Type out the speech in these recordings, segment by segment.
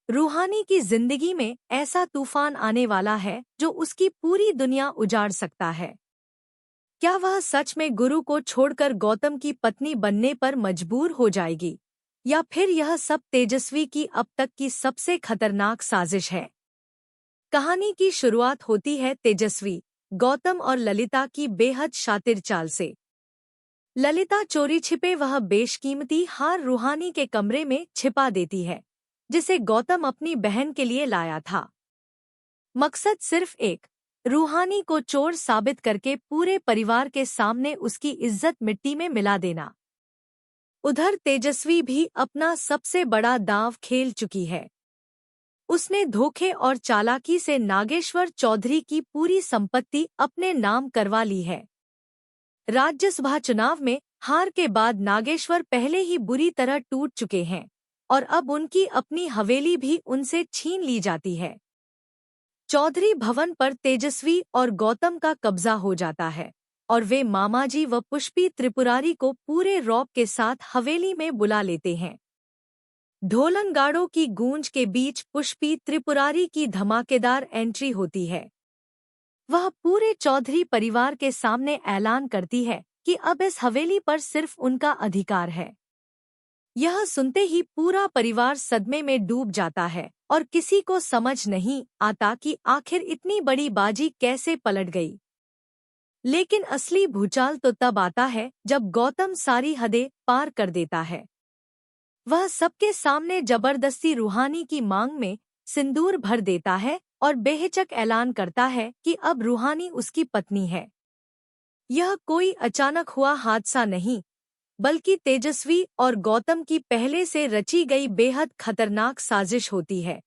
रूहानी की जिंदगी में ऐसा तूफान आने वाला है जो उसकी पूरी दुनिया उजाड़ सकता है। क्या वह सच में गुरु को छोड़कर गौतम की पत्नी बनने पर मजबूर हो जाएगी, या फिर यह सब तेजस्वी की अब तक की सबसे खतरनाक साजिश है? कहानी की शुरुआत होती है तेजस्वी, गौतम और ललिता की बेहद शातिर चाल से। ललिता चोरी छिपे वह बेशकीमती हार रूहानी के कमरे में छिपा देती है, जिसे गौतम अपनी बहन के लिए लाया था। मकसद सिर्फ एक, रूहानी को चोर साबित करके पूरे परिवार के सामने उसकी इज्जत मिट्टी में मिला देना। उधर तेजस्वी भी अपना सबसे बड़ा दांव खेल चुकी है। उसने धोखे और चालाकी से नागेश्वर चौधरी की पूरी संपत्ति अपने नाम करवा ली है। राज्यसभा चुनाव में हार के बाद नागेश्वर पहले ही बुरी तरह टूट चुके हैं और अब उनकी अपनी हवेली भी उनसे छीन ली जाती है। चौधरी भवन पर तेजस्वी और गौतम का कब्जा हो जाता है और वे मामाजी व पुष्पी त्रिपुरारी को पूरे रौब के साथ हवेली में बुला लेते हैं। ढोलनगाड़ों की गूंज के बीच पुष्पी त्रिपुरारी की धमाकेदार एंट्री होती है। वह पूरे चौधरी परिवार के सामने ऐलान करती है कि अब इस हवेली पर सिर्फ उनका अधिकार है। यह सुनते ही पूरा परिवार सदमे में डूब जाता है और किसी को समझ नहीं आता कि आखिर इतनी बड़ी बाजी कैसे पलट गई। लेकिन असली भूचाल तो तब आता है जब गौतम सारी हदें पार कर देता है। वह सबके सामने जबरदस्ती रूहानी की मांग में सिंदूर भर देता है और बेहिचक ऐलान करता है कि अब रूहानी उसकी पत्नी है। यह कोई अचानक हुआ हादसा नहीं, बल्कि तेजस्वी और गौतम की पहले से रची गई बेहद खतरनाक साजिश होती है,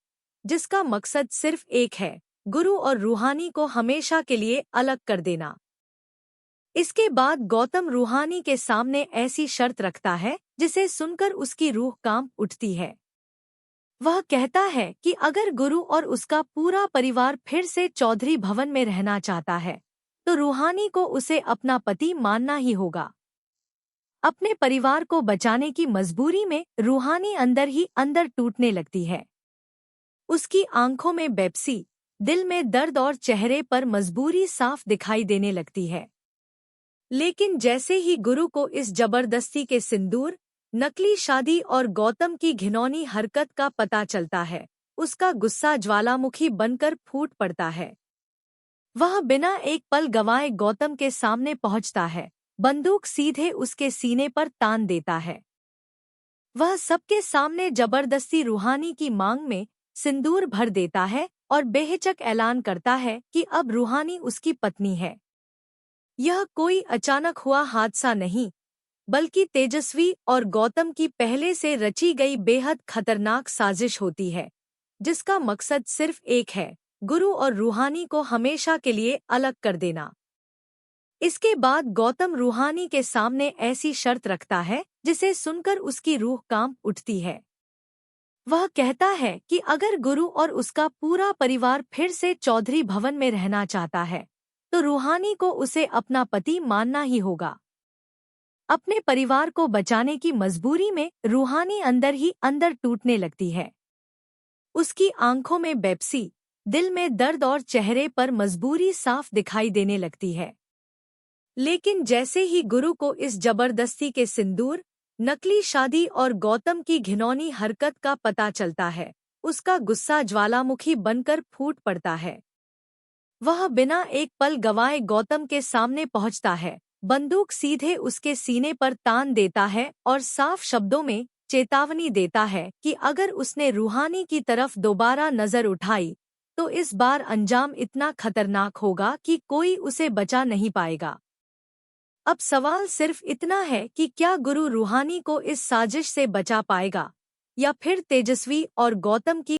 जिसका मकसद सिर्फ एक है, गुरु और रूहानी को हमेशा के लिए अलग कर देना। इसके बाद गौतम रूहानी के सामने ऐसी शर्त रखता है जिसे सुनकर उसकी रूह कांप उठती है। वह कहता है कि अगर गुरु और उसका पूरा परिवार फिर से चौधरी भवन में रहना चाहता है, तो रूहानी को उसे अपना पति मानना ही होगा। अपने परिवार को बचाने की मजबूरी में रूहानी अंदर ही अंदर टूटने लगती है। उसकी आंखों में बेपसी, दिल में दर्द और चेहरे पर मजबूरी साफ दिखाई देने लगती है। लेकिन जैसे ही गुरु को इस जबरदस्ती के सिंदूर, नकली शादी और गौतम की घिनौनी हरकत का पता चलता है, उसका गुस्सा ज्वालामुखी बनकर फूट पड़ता है। वह बिना एक पल गंवाए गौतम के सामने पहुंचता है, बंदूक सीधे उसके सीने पर तान देता है। वह सबके सामने जबरदस्ती रूहानी की मांग में सिंदूर भर देता है और बेहिचक ऐलान करता है कि अब रूहानी उसकी पत्नी है। यह कोई अचानक हुआ हादसा नहीं, बल्कि तेजस्वी और गौतम की पहले से रची गई बेहद खतरनाक साजिश होती है, जिसका मकसद सिर्फ एक है, गुरु और रूहानी को हमेशा के लिए अलग कर देना। इसके बाद गौतम रूहानी के सामने ऐसी शर्त रखता है जिसे सुनकर उसकी रूह कांप उठती है। वह कहता है कि अगर गुरु और उसका पूरा परिवार फिर से चौधरी भवन में रहना चाहता है, तो रूहानी को उसे अपना पति मानना ही होगा। अपने परिवार को बचाने की मजबूरी में रूहानी अंदर ही अंदर टूटने लगती है। उसकी आंखों में बेपसी, दिल में दर्द और चेहरे पर मजबूरी साफ दिखाई देने लगती है। लेकिन जैसे ही गुरु को इस जबरदस्ती के सिंदूर, नकली शादी और गौतम की घिनौनी हरकत का पता चलता है, उसका गुस्सा ज्वालामुखी बनकर फूट पड़ता है। वह बिना एक पल गंवाए गौतम के सामने पहुंचता है, बंदूक सीधे उसके सीने पर तान देता है और साफ शब्दों में चेतावनी देता है कि अगर उसने रूहानी की तरफ दोबारा नजर उठाई, तो इस बार अंजाम इतना खतरनाक होगा कि कोई उसे बचा नहीं पाएगा। अब सवाल सिर्फ इतना है कि क्या गुरु रूहानी को इस साजिश से बचा पाएगा, या फिर तेजस्वी और गौतम की